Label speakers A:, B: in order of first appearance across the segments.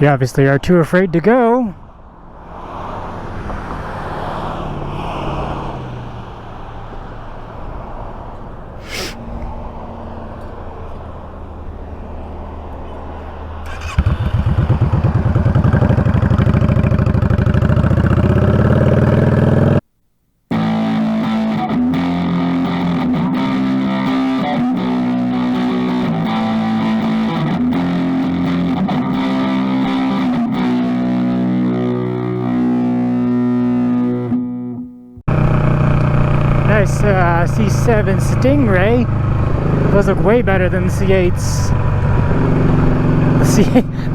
A: You obviously are too afraid to go. Nice C7 Stingray. Those look way better than the C8s.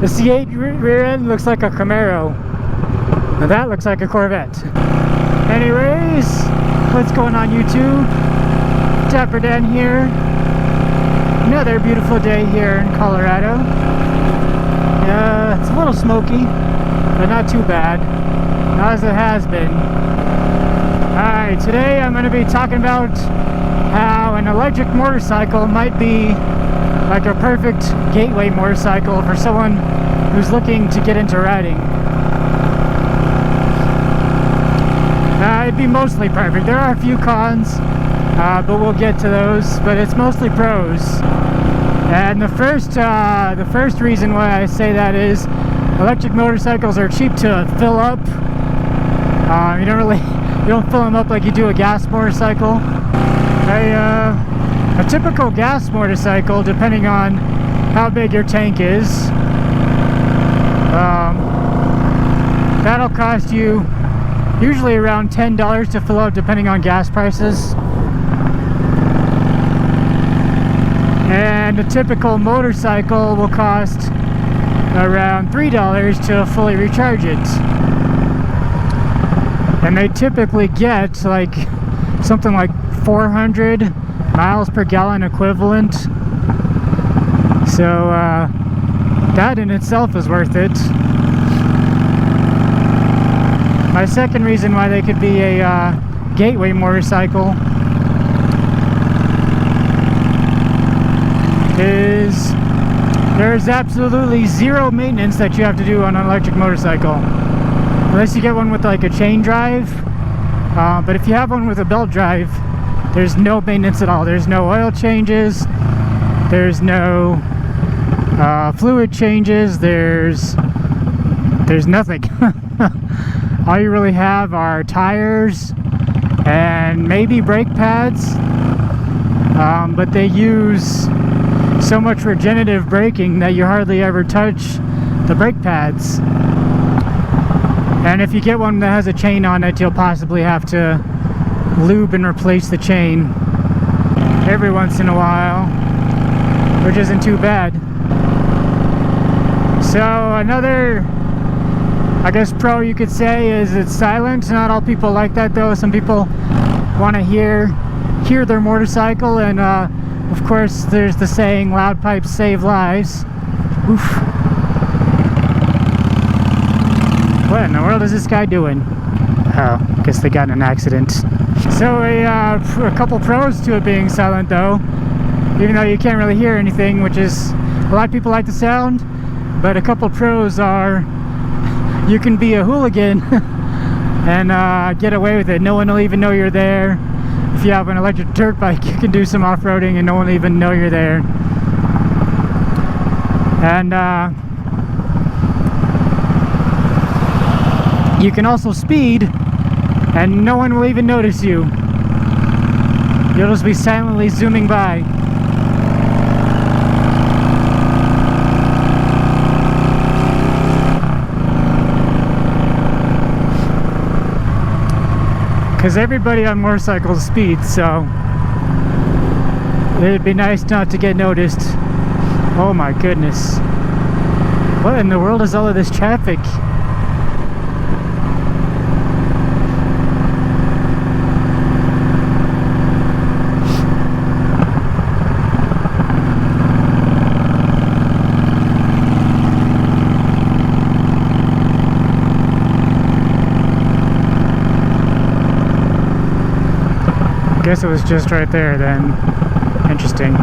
A: The C8 rear end looks like a Camaro. Now that looks like a Corvette. Anyways, what's going on YouTube? Dapper Dan here. Another beautiful day here in Colorado. It's a little smoky, but not too bad. Not as it has been. Alright, today I'm going to be talking about how an electric motorcycle might be like a perfect gateway motorcycle for someone who's looking to get into riding. It'd be mostly perfect. There are a few cons, but we'll get to those, but it's mostly pros. And the first reason why I say that is electric motorcycles are cheap to fill up. You don't fill them up like you do a gas motorcycle. A typical gas motorcycle, depending on how big your tank is, that'll cost you usually around $10 to fill up, depending on gas prices. And a typical motorcycle will cost around $3 to fully recharge it. And they typically get like something like 400 miles per gallon equivalent. So that in itself is worth it. My second reason why they could be a gateway motorcycle is there's absolutely zero maintenance that you have to do on an electric motorcycle. Unless you get one with like a chain drive, but if you have one with a belt drive, there's no maintenance at all. There's no oil changes, there's no fluid changes, there's nothing. All you really have are tires and maybe brake pads, but they use so much regenerative braking that you hardly ever touch the brake pads. And if you get one that has a chain on it, you'll possibly have to lube and replace the chain every once in a while, which isn't too bad. So another, I guess, pro you could say is it's silent. Not all people like that though. Some people want to hear their motorcycle, and of course there's the saying, loud pipes save lives. Oof. What in the world is this guy doing? Oh, guess they got in an accident. So a couple pros to it being silent though, even though you can't really hear anything, which is, a lot of people like the sound, but a couple pros are, you can be a hooligan and get away with it. No one will even know you're there. If you have an electric dirt bike, you can do some off-roading and no one will even know you're there. And you can also speed and no one will even notice you. You'll just be silently zooming by. Because everybody on motorcycles speeds, so it'd be nice not to get noticed. Oh my goodness. What in the world is all of this traffic? Guess it was just right there then. Interesting.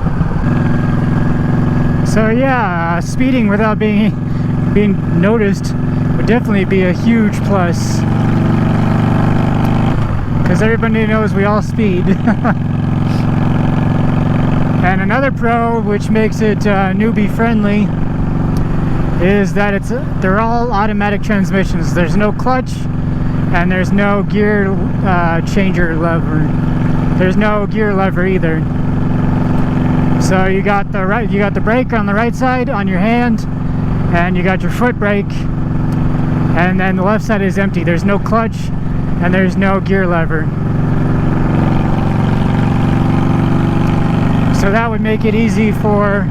A: So yeah, speeding without being being noticed would definitely be a huge plus, because everybody knows we all speed. And another pro, which makes it newbie friendly, is that they're all automatic transmissions. There's no clutch, and there's no gear changer lever. There's no gear lever either. So you got the brake on the right side on your hand, and you got your foot brake, and then the left side is empty. There's no clutch, and there's no gear lever. So that would make it easy for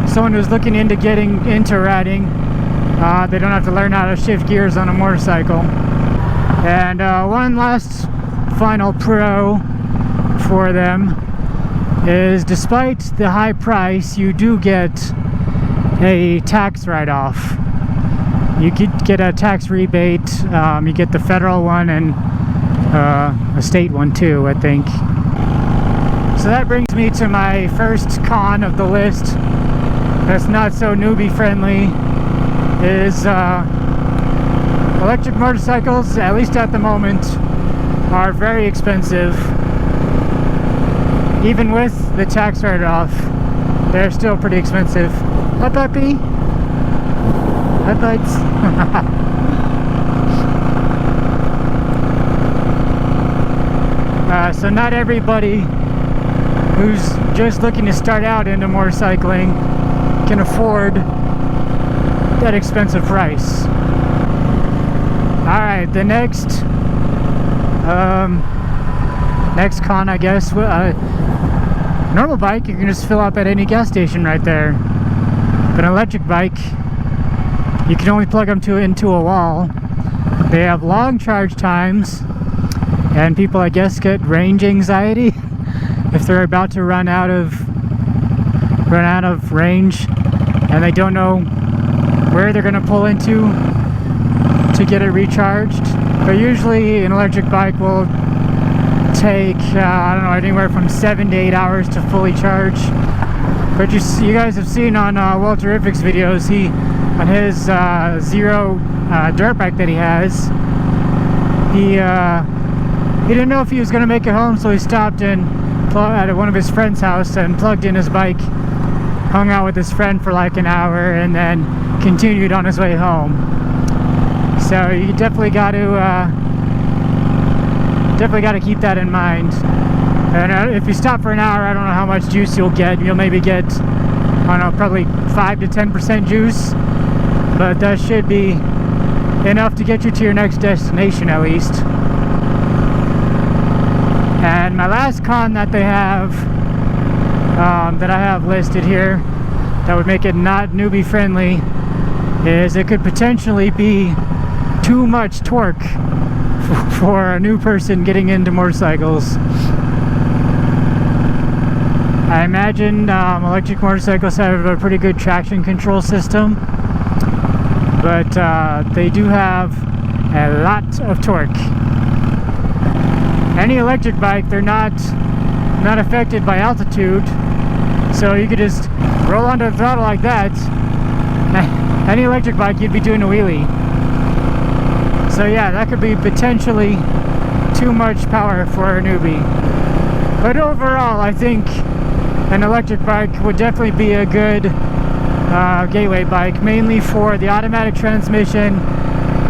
A: someone who's looking into getting into riding. They don't have to learn how to shift gears on a motorcycle. And one last final pro for them is, despite the high price, you do get a tax write-off. You could get a tax rebate. You get the federal one and a state one too, I think. So that brings me to my first con of the list that's not so newbie friendly, is electric motorcycles, at least at the moment, are very expensive. Even with the tax write-off, they're still pretty expensive. Hi, puppy. Hi, buds. So not everybody who's just looking to start out into motorcycling can afford that expensive price. Alright, the next con, I guess, normal bike you can just fill up at any gas station right there, but an electric bike you can only plug them into a wall. They have long charge times, and people, I guess, get range anxiety if they're about to run out of range and they don't know where they're going to pull into to get it recharged. But usually an electric bike will take I don't know, anywhere from 7 to 8 hours to fully charge. But you guys have seen on Walterific's videos, on his Zero dirt bike that he has, he didn't know if he was going to make it home, so he stopped at one of his friend's house and plugged in his bike, hung out with his friend for like an hour, and then continued on his way home. So you definitely got to keep that in mind. And if you stop for an hour, I don't know how much juice you'll get. You'll maybe get, I don't know, probably 5 to 10% juice, but that should be enough to get you to your next destination at least. And my last con that they have, that I have listed here, that would make it not newbie friendly, is it could potentially be too much torque for a new person getting into motorcycles. I imagine electric motorcycles have a pretty good traction control system, but they do have a lot of torque. Any electric bike, they're not affected by altitude, so you could just roll onto the throttle like that. Any electric bike, you'd be doing a wheelie. So yeah, that could be potentially too much power for a newbie. But overall, I think an electric bike would definitely be a good gateway bike, mainly for the automatic transmission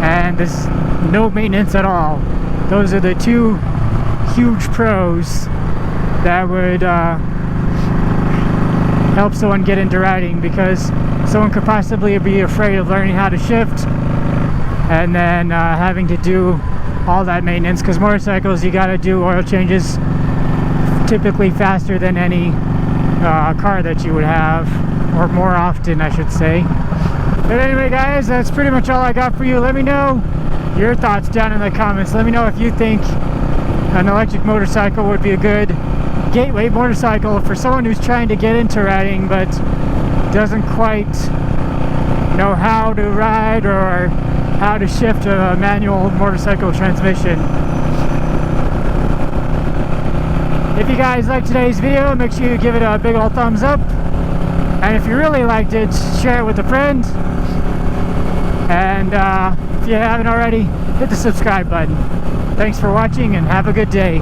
A: and this no maintenance at all. Those are the two huge pros that would help someone get into riding, because someone could possibly be afraid of learning how to shift and then having to do all that maintenance, because motorcycles, you got to do oil changes typically faster than any car that you would have, or more often, I should say. But anyway, guys, that's pretty much all I got for you. Let me know your thoughts down in the comments. Let me know if you think an electric motorcycle would be a good gateway motorcycle for someone who's trying to get into riding but doesn't quite know how to ride or how to shift a manual motorcycle transmission. If you guys liked today's video, make sure you give it a big old thumbs up, and if you really liked it, share it with a friend. And if you haven't already, hit the subscribe button. Thanks for watching and have a good day.